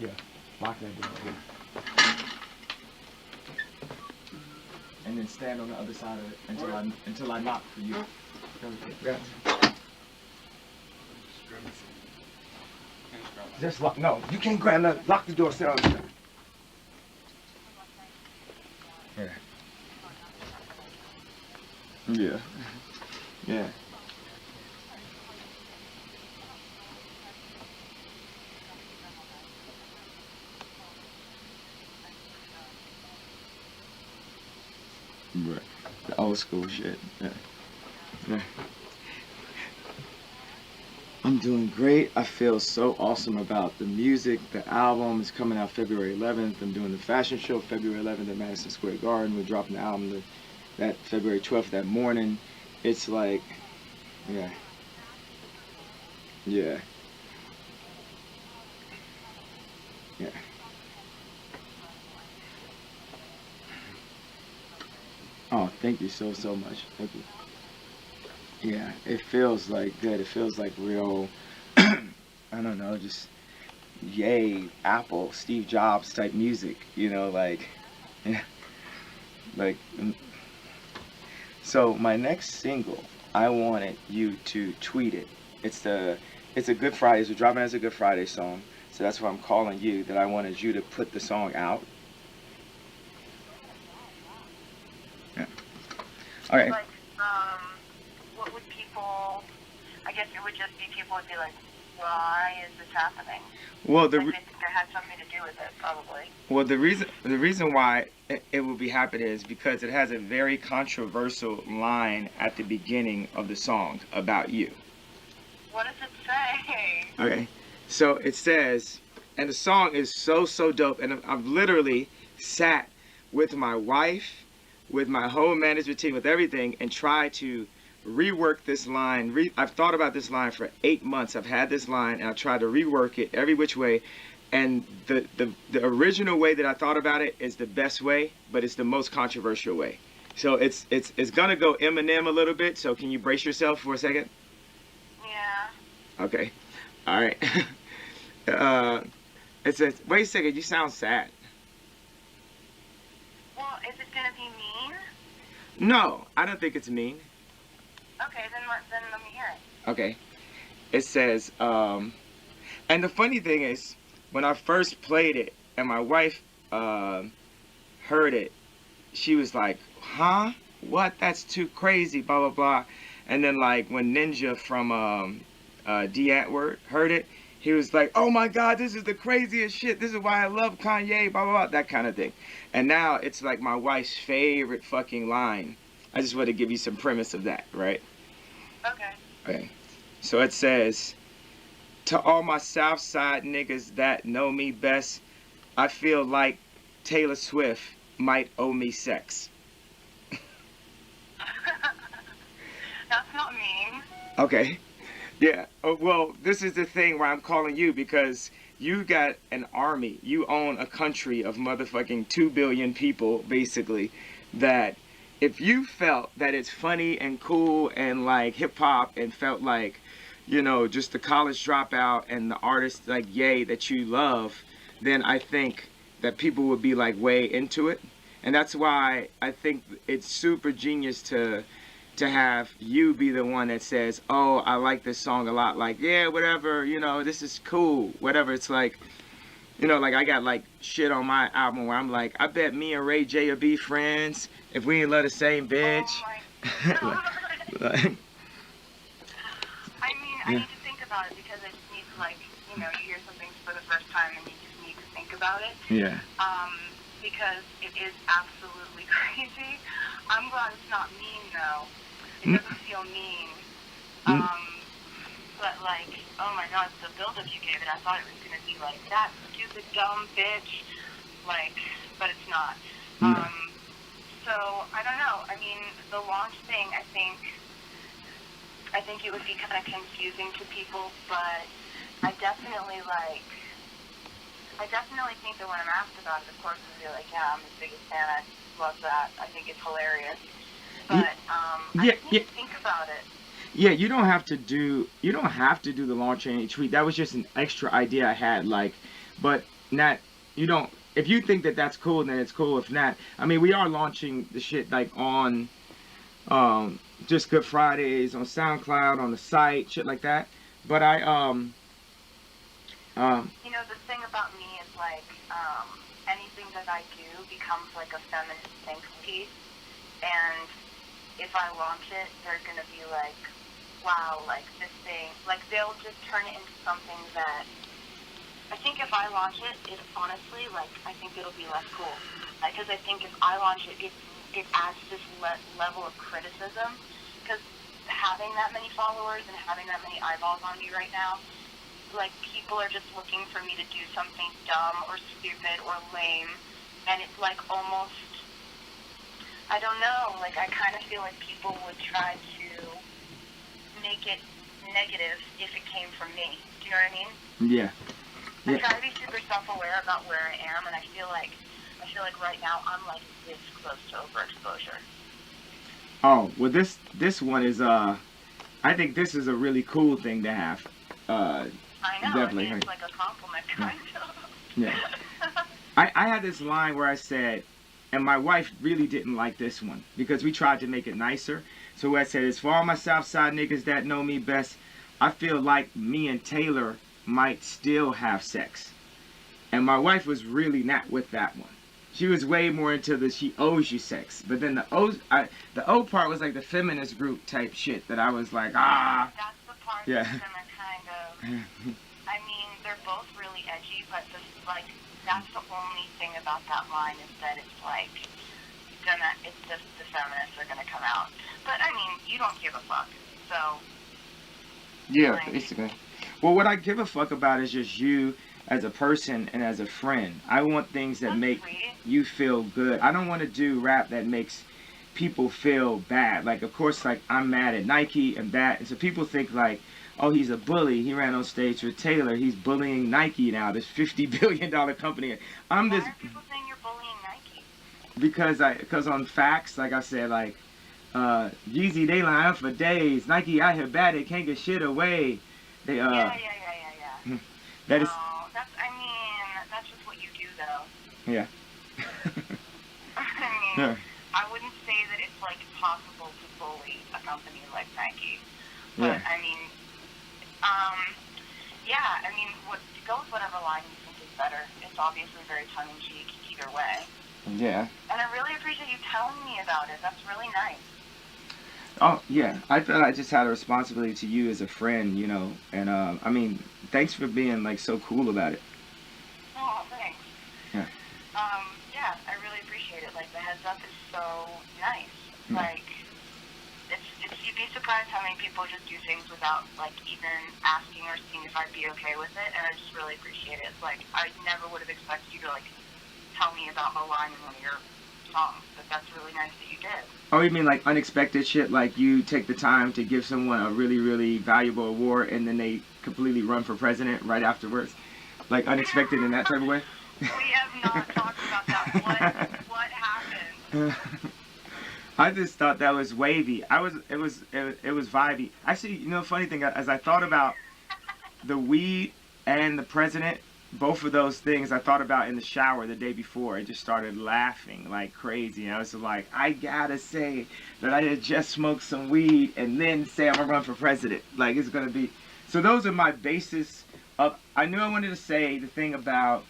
Yeah, lock that door. And then stand on the other side of it until I knock for you. Yeah. Just lock. No, you can't grab that. Lock the door. Sit on the side. Yeah. Yeah. Yeah. Right. The old school shit. Yeah. Yeah. I'm doing great. I feel so awesome about the music. The album is coming out February 11th. I'm doing the fashion show February 11th at Madison Square Garden. We're dropping the album that February 12th that morning. It's like, yeah. Yeah. Yeah. Oh, thank you so much. Thank you. Yeah, it feels like good. It feels like real, I don't know, just yay, Apple, Steve Jobs type music, like, yeah, like, so my next single, I wanted you to tweet it. It's a Good Friday, so dropping as a Good Friday song, so that's why I'm calling you, that I wanted you to put the song out. Yeah. All right. Like, what would people, I guess it would just be people would be like, why is this happening? Well, Like they think it had something to do with it, probably. Well, the reason why it will be happening is because it has a very controversial line at the beginning of the song about you. What does it say? Okay, so it says, and the song is so dope, and I've literally sat with my wife, with my whole management team, with everything, and tried to rework this line. I've thought about this line for 8 months. I've had this line, and I've tried to rework it every which way. And the original way that I thought about it is the best way, but it's the most controversial way. So it's gonna go Eminem a little bit. So can you brace yourself for a second? Yeah. Okay. All right. It says, wait a second. You sound sad. Well, is it gonna be mean? No, I don't think it's mean. Okay, then let me hear it. Okay. It says, and the funny thing is, when I first played it and my wife heard it, she was like, huh? What? That's too crazy, blah, blah, blah. And then, like, when Ninja from D. Antwoord heard it, he was like, oh my God, this is the craziest shit. This is why I love Kanye, blah, blah, blah, that kind of thing. And now it's like my wife's favorite fucking line. I just want to give you some premise of that, right? Okay. Okay. So it says, to all my South Side niggas that know me best, I feel like Taylor Swift might owe me sex. That's not mean. Okay. Yeah. Well, this is the thing where I'm calling you because you got an army. You own a country of motherfucking 2 billion people, basically, that if you felt that it's funny and cool and like hip hop and felt like, just the college dropout and the artist like Ye that you love, then I think that people would be like way into it. And that's why I think it's super genius to have you be the one that says, oh, I like this song a lot. Like, yeah, whatever, this is cool. Whatever. It's like, like I got like shit on my album where I'm like, I bet me and Ray J will be friends if we ain't love the same bitch. Oh my God. I need to think about it because I just need to, like, you hear something for the first time and you just need to think about it. Yeah. Because it is absolutely crazy. I'm glad it's not mean, though. It doesn't feel mean. But, like, oh my God, the build-up you gave it, I thought it was going to be like, that stupid, dumb bitch. Like, but it's not. So, I don't know. I mean, the launch thing, I think it would be kind of confusing to people, but I definitely think that when I'm asked about it, of course, I'll be like, yeah, I'm the biggest fan. I love that. I think it's hilarious. But I just need to think about it. Yeah, you don't have to do the launch and tweet. That was just an extra idea I had. Like, but not, you don't, if you think that that's cool, then it's cool. If not, I mean, we are launching the shit like on just Good Fridays on SoundCloud, on the site, shit like that. But You know, the thing about me is like anything that I do becomes like a feminist think piece, and if I launch it, they're gonna be like, wow, like this thing, like they'll just turn it into something that I think if I launch it, it honestly, like I think it'll be less cool, because I think if I launch it, it adds this level of criticism, because having that many followers and having that many eyeballs on me right now, like people are just looking for me to do something dumb or stupid or lame, and it's like almost, I don't know, like I kind of feel like people would try to make it negative if it came from me. Do you know what I mean? yeah. I try to be super self-aware about where I am, and I feel like right now I'm like this close to overexposure. Oh, well, this one is I think this is a really cool thing to have. I know. Definitely. I mean, it's like a compliment, kind of. Yeah. I had this line where I said, and my wife really didn't like this one because we tried to make it nicer. So I said, it's for all my Southside niggas that know me best. I feel like me and Taylor might still have sex. And my wife was really not with that one. She was way more into the she owes you sex. But then the O part was like the feminist group type shit that I was like, ah. That's the part Yeah. that's gonna kind of, I mean, they're both really edgy, but like, that's the only thing about that line is that it's like, it's just the feminists are gonna come out. But I mean, you don't give a fuck, so. Yeah, like, basically. Well, what I give a fuck about is just you as a person and as a friend. I want things that that's make sweet. you feel good. I don't want to do rap that makes people feel bad. Like, of course, like, I'm mad at Nike and that. And so people think, like, oh, he's a bully. He ran on stage with Taylor. He's bullying Nike now, this $50 billion company. I'm Why this... are people saying you're bullying Nike? Because on facts, like I said, like, Yeezy, they line up for days. Nike out here bad. They can't get shit away. They, Yeah. That is... That's, I mean, that's just what you do, though. Yeah. I mean, Yeah. I wouldn't say that it's, like, possible to bully a company like Nike. But, Yeah. I mean, yeah, I mean, go with whatever line you think is better. It's obviously very tongue-in-cheek either way. Yeah. And I really appreciate you telling me about it. That's really nice. Oh, yeah. I felt I just had a responsibility to you as a friend, you know. And, I mean, thanks for being, like, so cool about it. Oh, thanks. Yeah. Yeah, I really appreciate it. Like, the heads up is so nice. Yeah. Like, you'd be surprised how many people just do things without, like, even asking or seeing if I'd be okay with it, and I just really appreciate it. Like, I never would have expected you to, like, tell me about a line in one of your songs, but that's really nice that you did. Oh, you mean like unexpected shit? Like you take the time to give someone a really, really valuable award and then they completely run for president right afterwards? Like unexpected in that type of way? We have not talked about that. What happened? I just thought that was wavy. It was vibey. Actually, you know, funny thing, as I thought about the weed and the president, both of those things I thought about in the shower the day before. I just started laughing like crazy. And I was like, I gotta say that I had just smoked some weed and then say I'm gonna run for president. Like, it's gonna be... So those are my basis of... I knew I wanted to say the thing about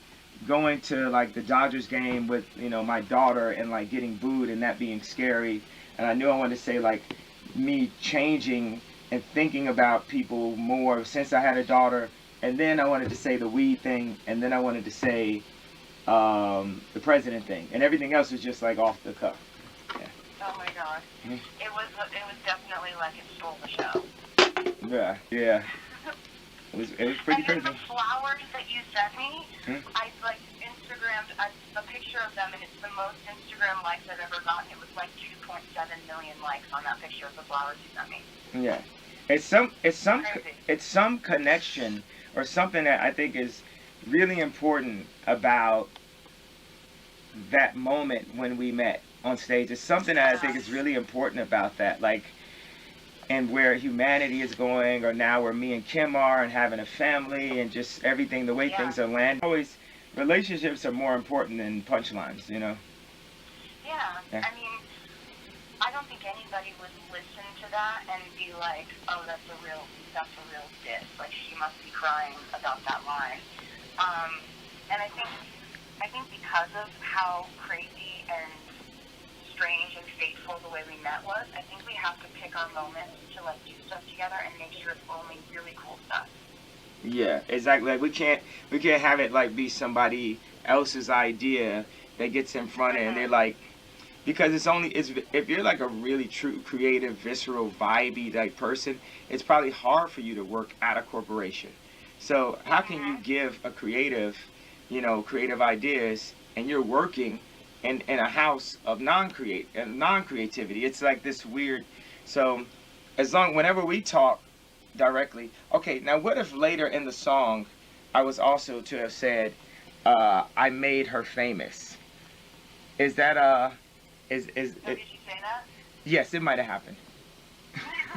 going to, like, the Dodgers game with, you know, my daughter and, like, getting booed and that being scary. And I knew I wanted to say, like, me changing and thinking about people more since I had a daughter. And then I wanted to say the weed thing, and then I wanted to say the president thing. And everything else was just, like, off the cuff. Yeah. Oh, my God. Mm-hmm. It was definitely like it stole the show. Yeah, yeah. It was pretty and crazy. then the flowers that you sent me, Hmm? I like Instagrammed a picture of them, and it's the most Instagram likes I've ever gotten. It was like 2.7 million likes on that picture of the flowers you sent me. Yeah. It's some connection or something that I think is really important about that moment when we met on stage. It's something that I think is really important about that. Like, and where humanity is going, or now where me and Kim are, and having a family, and just everything, the way things are landing. I always relationships are more important than punchlines, Yeah, Yeah. I mean, I don't think anybody would listen to that and be like, oh, that's a real diss. Like, she must be crying about that line. And I think because of how crazy and strange and fateful the way we met was, I think we have to pick our moments to like do stuff together and make sure it's only really cool stuff. Yeah, exactly. Like we can't have it like be somebody else's idea that gets in front and they're Mm-hmm. like, because it's if you're like a really true creative, visceral, vibey like person, it's probably hard for you to work at a corporation. So how can you Mm-hmm. give a creative, creative ideas, and you're working in a house of non-creativity? It's like this weird. So whenever we talk directly, okay, now what if later in the song I was also to have said, I made her famous? Is that is So it? did you say that? Yes, it might have happened.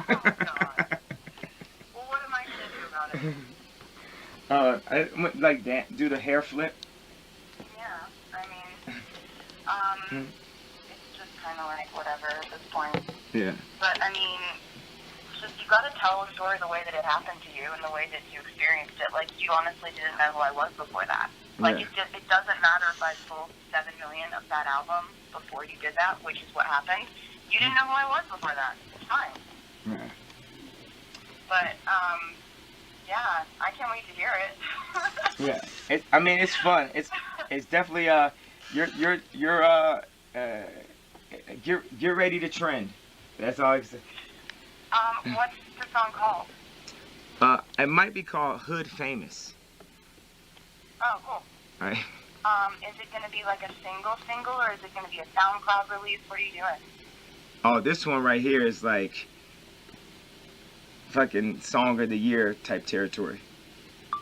Oh God. Well, what am I gonna do about it? I went like that. Do the hair flip. Yeah, I mean, um, Mm. it's just kind of like whatever at this point. Yeah. But I mean, just you gotta tell the story the way that it happened to you and the way that you experienced it. Like you honestly didn't know who I was before that. Like Yeah. it doesn't matter if I sold 7 million of that album before you did that, which is what happened. You didn't know who I was before that. It's fine. Yeah. But yeah, I can't wait to hear it. Yeah. I mean, it's fun. It's definitely you're get ready to trend. That's all I can say. What's the song called? It might be called Hood Famous. Oh, cool. All right. Is it going to be like a single, or is it going to be a SoundCloud release? What are you doing? Oh, this one right here is like fucking song of the year type territory.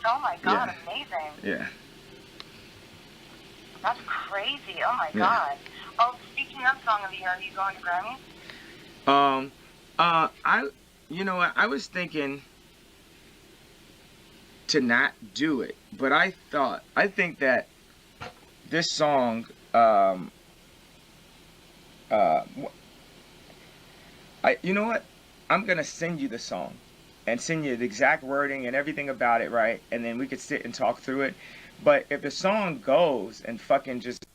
Oh my God, Yeah. amazing. Yeah. That's crazy. Oh my Yeah. God. Oh, speaking of Song of the Year, are you going to Grammys? I, you know what? I was thinking to not do it, but I think that this song, uh, you know what? I'm gonna send you the song, and send you the exact wording and everything about it, right? And then we could sit and talk through it. But if the song goes and fucking just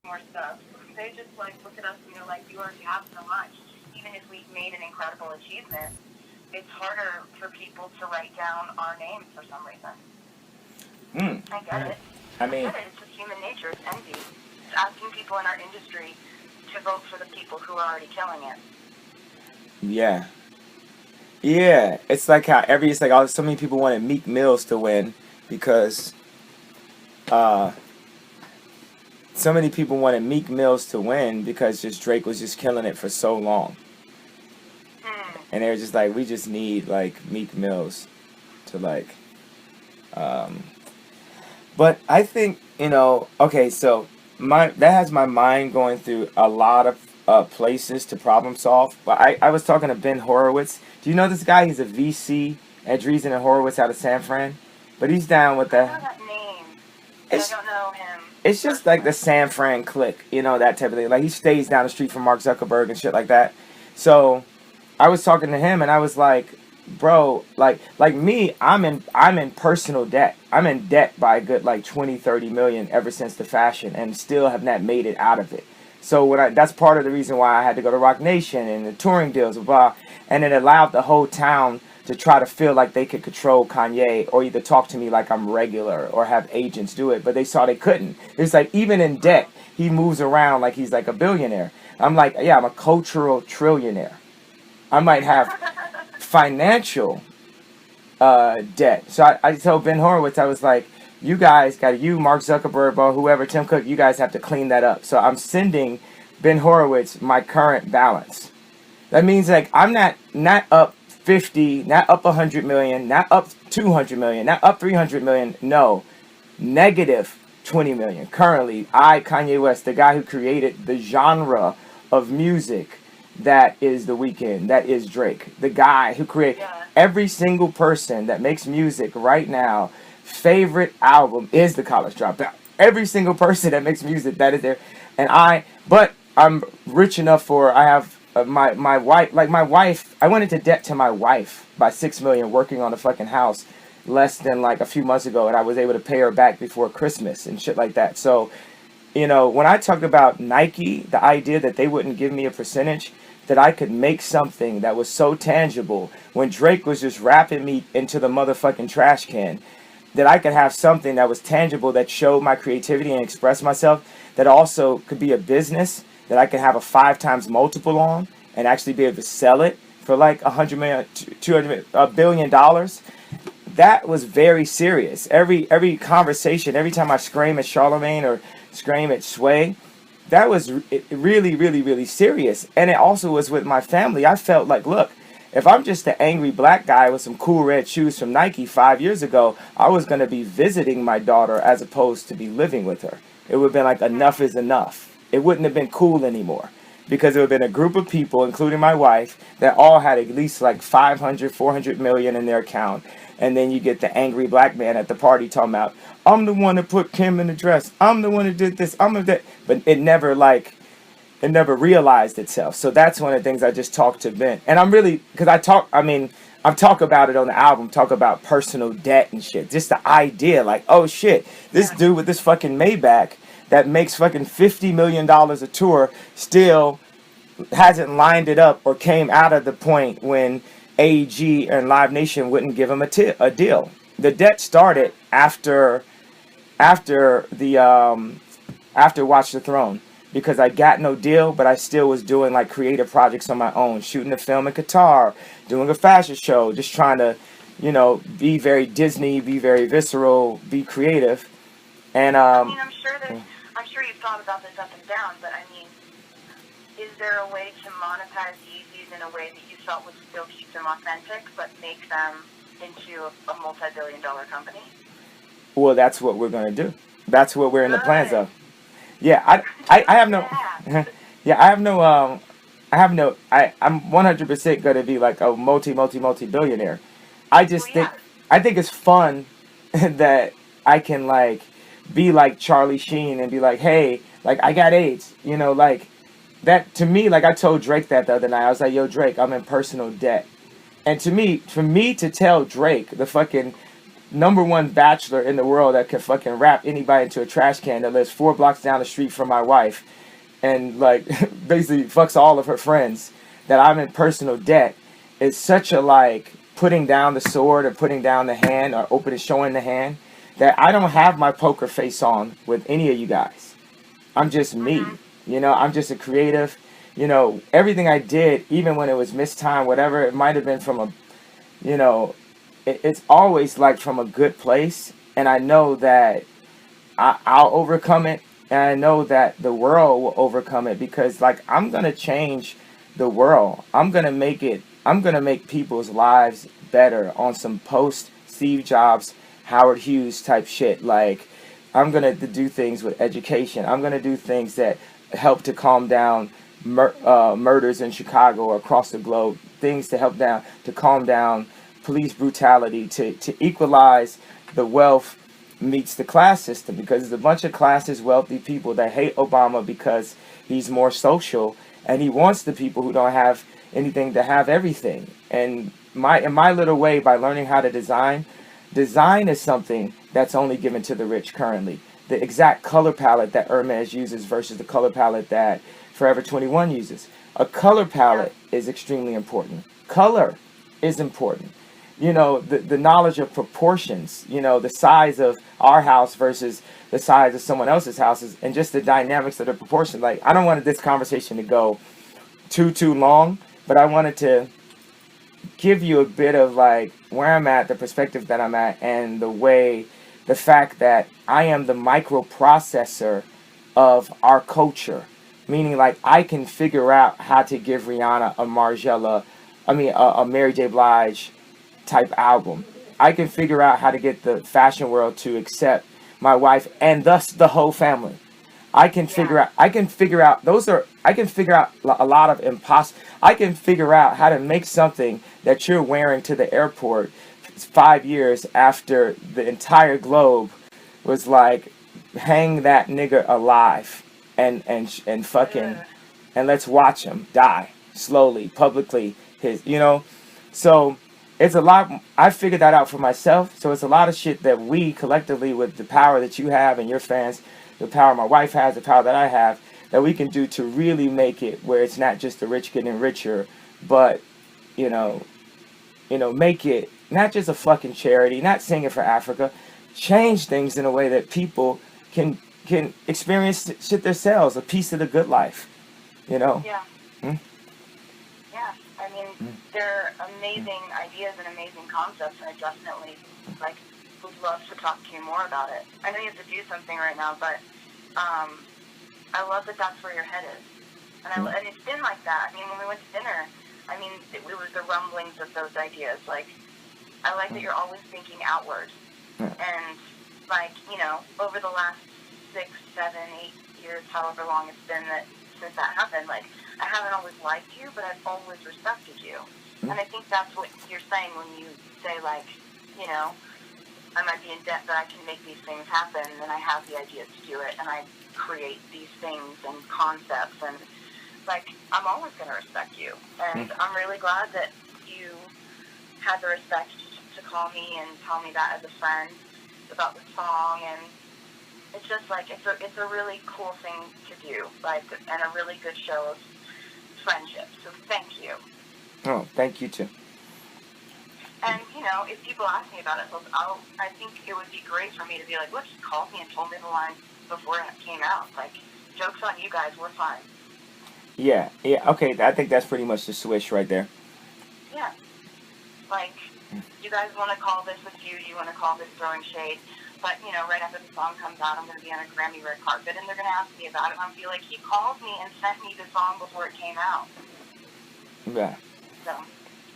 More stuff. They just like look at us and they're like, you already have so much. Even if we've made an incredible achievement, it's harder for people to write down our names for some reason. I get it. I mean, I get it. It's just human nature. It's envy. It's asking people in our industry to vote for the people who are already killing it. yeah. Yeah, it's like how it's like so many people wanted Meek Mills to win because uh so many people wanted Meek Mills to win because just Drake was just killing it for so long. And they were just like, we just need like Meek Mills to like but I think, okay, so that has my mind going through a lot of places to problem solve. But I was talking to Ben Horowitz. Do you know this guy? He's a VC at Dreesen and Horowitz out of San Fran. But he's down with I know the. that name, but I don't know him. It's just like the San Fran clique, that type of thing. Like he stays down the street from Mark Zuckerberg and shit like that. So I was talking to him and I was like, bro, like me, I'm in personal debt. I'm in debt by a good like 20, 30 million ever since the fashion and still have not made it out of it. So that's part of the reason why I had to go to Rock Nation and the touring deals, blah, and it allowed the whole town to try to feel like they could control Kanye or either talk to me like I'm regular or have agents do it, but they saw they couldn't. It's like even in debt, he moves around like he's like a billionaire. I'm like, yeah, I'm a cultural trillionaire. I might have financial debt. So I told Ben Horowitz, I was like, you guys Mark Zuckerberg, or whoever, Tim Cook, you guys have to clean that up. So I'm sending Ben Horowitz my current balance. That means like I'm not up 50, not up 100 million, not up 200 million, not up 300 million. No, negative 20 million. Currently, Kanye West, the guy who created the genre of music that is The Weeknd, that is Drake, the guy who created every single person that makes music right now favorite album is The College Dropout. Every single person that makes music, that is there. But I'm rich enough for, I have my wife, like my wife, I went into debt to my wife by $6 million working on a fucking house less than like a few months ago, and I was able to pay her back before Christmas and shit like that. So, when I talked about Nike, the idea that they wouldn't give me a percentage, that I could make something that was so tangible when Drake was just rapping me into the motherfucking trash can, that I could have something that was tangible that showed my creativity and express myself, that also could be a business that I could have a 5 times multiple on and actually be able to sell it for like $100 million, $200 billion. That was very serious. Every conversation, every time I scream at Charlemagne or scream at Sway, that was really, really, really serious. And it also was with my family. I felt like, look, if I'm just an angry black guy with some cool red shoes from Nike 5 years ago, I was going to be visiting my daughter as opposed to be living with her. It would have been like enough is enough. It wouldn't have been cool anymore, because it would have been a group of people, including my wife, that all had at least like 500, 400 million in their account. And then you get the angry black man at the party talking about, I'm the one that put Kim in the dress. I'm the one who did this. I'm that. But it never realized itself. So that's one of the things I just talked to Ben. And I'm really, because I talk about it on the album, talk about personal debt and shit. Just the idea, like, oh shit, this dude with this fucking Maybach that makes fucking $50 million a tour still hasn't lined it up or came out of the point when AEG and Live Nation wouldn't give him a deal. The debt started after Watch the Throne, because I got no deal, but I still was doing like creative projects on my own, shooting a film in Qatar, doing a fashion show, just trying to, be very Disney, be very visceral, be creative. And I'm sure you've thought about this up and down, but I mean, is there a way to monetize Yeezys in a way that you felt would still keep them authentic, but make them into a multi-billion-dollar company? Well, that's what we're going to do. That's what we're in the plans of. Yeah, I have no, I'm 100% going to be like a multi-billionaire. I think it's fun that I can like be like Charlie Sheen and be like, hey, like I got AIDS, like that. To me, like I told Drake that the other night, I was like, yo Drake, I'm in personal debt. And for me to tell Drake, the fucking #1 bachelor in the world that can fucking wrap anybody into a trash can, that lives 4 blocks down the street from my wife, and like basically fucks all of her friends, that I'm in personal debt, is such a like putting down the sword or putting down the hand or showing the hand, that I don't have my poker face on with any of you guys. I'm just me. I'm just a creative. Everything I did, even when it was mistimed, whatever, it might have been from a, it's always like from a good place. And I know that I'll overcome it. And I know that the world will overcome it, because like I'm going to change the world. I'm going to make people's lives better on some post Steve Jobs, Howard Hughes type shit. Like I'm going to do things with education. I'm going to do things that help to calm down murders in Chicago or across the globe. Things to help to calm down police brutality, to equalize the wealth meets the class system, because there's a bunch of classes, wealthy people that hate Obama because he's more social, and he wants the people who don't have anything to have everything. And in my little way, by learning how to design is something that's only given to the rich currently. The exact color palette that Hermes uses versus the color palette that Forever 21 uses. A color palette is extremely important. Color is important. The knowledge of proportions, the size of our house versus the size of someone else's houses, and just the dynamics of the proportion. Like, I don't want this conversation to go too long, but I wanted to give you a bit of like where I'm at, the perspective that I'm at, and the fact that I am the microprocessor of our culture. Meaning, like, I can figure out how to give Rihanna a Mary J. Blige type album. I can figure out how to get the fashion world to accept my wife and thus the whole family. I can figure out a lot of I can figure out how to make something that you're wearing to the airport 5 years after the entire globe was like, hang that nigger alive and fucking, and let's watch him die slowly, publicly. So it's a lot. I figured that out for myself. So it's a lot of shit that we collectively, with the power that you have and your fans, the power my wife has, the power that I have, that we can do to really make it where it's not just the rich getting richer, but you know, make it not just a fucking charity, not singing for Africa, change things in a way that people can experience shit themselves, a piece of the good life, Yeah. Hmm? Yeah. I mean, they're amazing ideas and amazing concepts, and I definitely, like, would love to talk to you more about it. I know you have to do something right now, but I love that that's where your head is. And it's been like that. I mean, when we went to dinner, I mean, it was the rumblings of those ideas. Like, I like that you're always thinking outward. And, like, over the last 6, 7, 8 years, however long it's been since that happened, like, I haven't always liked you, but I've always respected you. And I think that's what you're saying when you say, like, I might be in debt, but I can make these things happen, and I have the ideas to do it, and I create these things and concepts, and, like, I'm always going to respect you. And I'm really glad that you had the respect to call me and tell me that as a friend about the song, and it's just, like, it's a really cool thing to do, like, and a really good show of friendship, so thank you. Oh, thank you too. And, if people ask me about it, I think it would be great for me to be like, look, he called me and told me the line before it came out. Like, joke's on you guys, we're fine. Yeah, okay, I think that's pretty much the switch right there. Yeah. Like, you guys want to call this a feud, you want to call this throwing shade, but, right after the song comes out, I'm going to be on a Grammy red carpet, and they're going to ask me about it, and I'll be like, he called me and sent me the song before it came out. Yeah. So,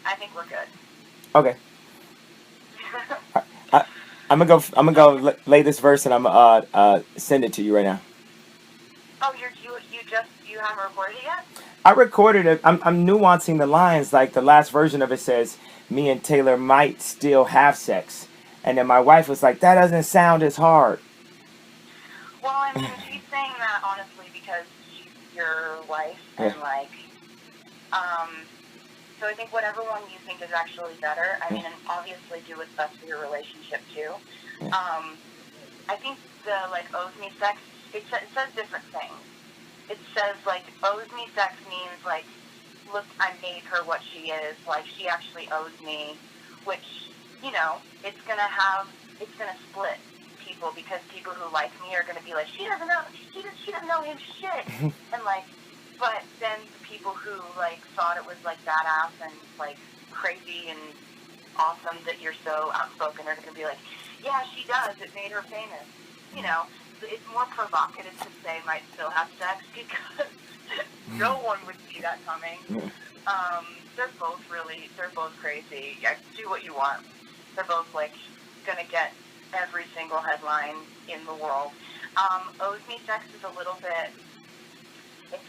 I think we're good. Okay. I'm gonna go lay this verse, and I'm gonna send it to you right now. Oh, you haven't recorded it yet? I recorded it. I'm nuancing the lines. Like, the last version of it says, "Me and Taylor might still have sex," and then my wife was like, "That doesn't sound as hard." Well, I mean, she's saying that honestly because she's your wife, and so I think whatever one you think is actually better. I mean, and obviously do what's best for your relationship too. I think the, like, owes me sex, it says different things. It says, like, owes me sex means, like, look, I made her what she is, like, she actually owes me, which, it's gonna split people, because people who like me are gonna be like, she doesn't know his shit, and, like, but then the people who, like, thought it was, like, badass and, like, crazy and awesome that you're so outspoken are gonna be like, yeah, she does, it made her famous. It's more provocative to say might still have sex, because no one would see that coming. They're both crazy. Yeah, do what you want. They're both, like, gonna get every single headline in the world. Owes me sex is a little bit, it's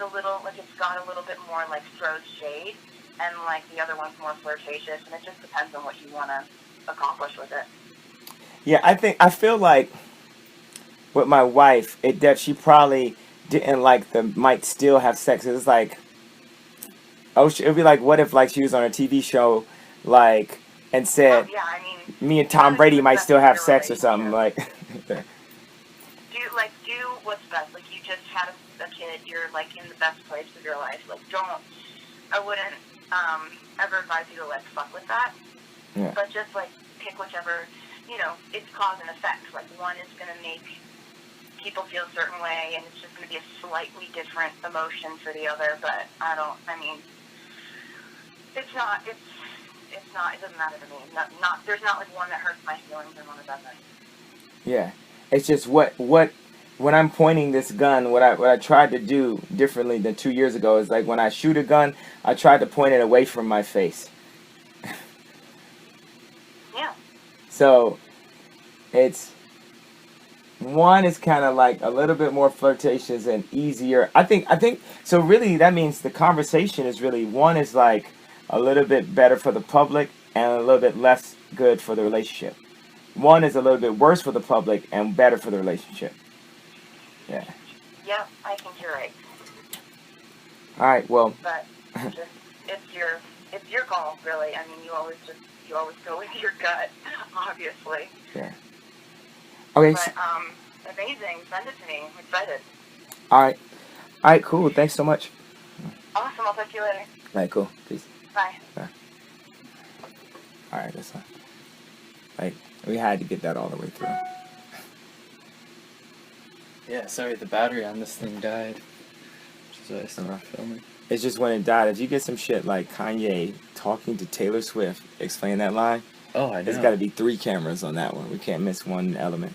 got a little bit more, like, throws shade, and, like, the other one's more flirtatious, and it just depends on what you want to accomplish with it. Yeah, I feel like with my wife, she probably didn't like the might still have sex. It's like, it'd be like, what if, like, she was on a TV show, like, and said, yeah, I mean, me and Tom Brady might still have sex or something, like. do what's best. Like, you just had a kid, you're, like, in the best place of your life. Like, I wouldn't ever advise you to, like, fuck with that. Yeah. But just, like, pick whichever, it's cause and effect. Like, one is going to make people feel a certain way, and it's just going to be a slightly different emotion for the other, but it doesn't matter to me. There's not, like, one that hurts my feelings and one that doesn't. Yeah. It's just when I'm pointing this gun, what I tried to do differently than 2 years ago is, like, when I shoot a gun, I tried to point it away from my face. Yeah. So it's one is kind of like a little bit more flirtatious and easier. I think so. Really, that means the conversation is really, one is like a little bit better for the public, and a little bit less good for the relationship. One is a little bit worse for the public and better for the relationship. Yeah. Yep, I think you're right. All right. Well. But just it's your call, really. I mean, you always go with your gut, obviously. Yeah. Okay. But amazing. Send it to me. I'm excited. All right. All right. Cool. Thanks so much. Awesome. I'll talk to you later. All right. Cool. Peace. Bye. Bye. All right. That's fine. Like, we had to get that all the way through. Yeah, sorry, the battery on this thing died. Which is why I stopped filming. It's just when it died. If you get some shit like Kanye talking to Taylor Swift, explain that line, Oh, I know. there's got to be 3 cameras on that one. We can't miss one element.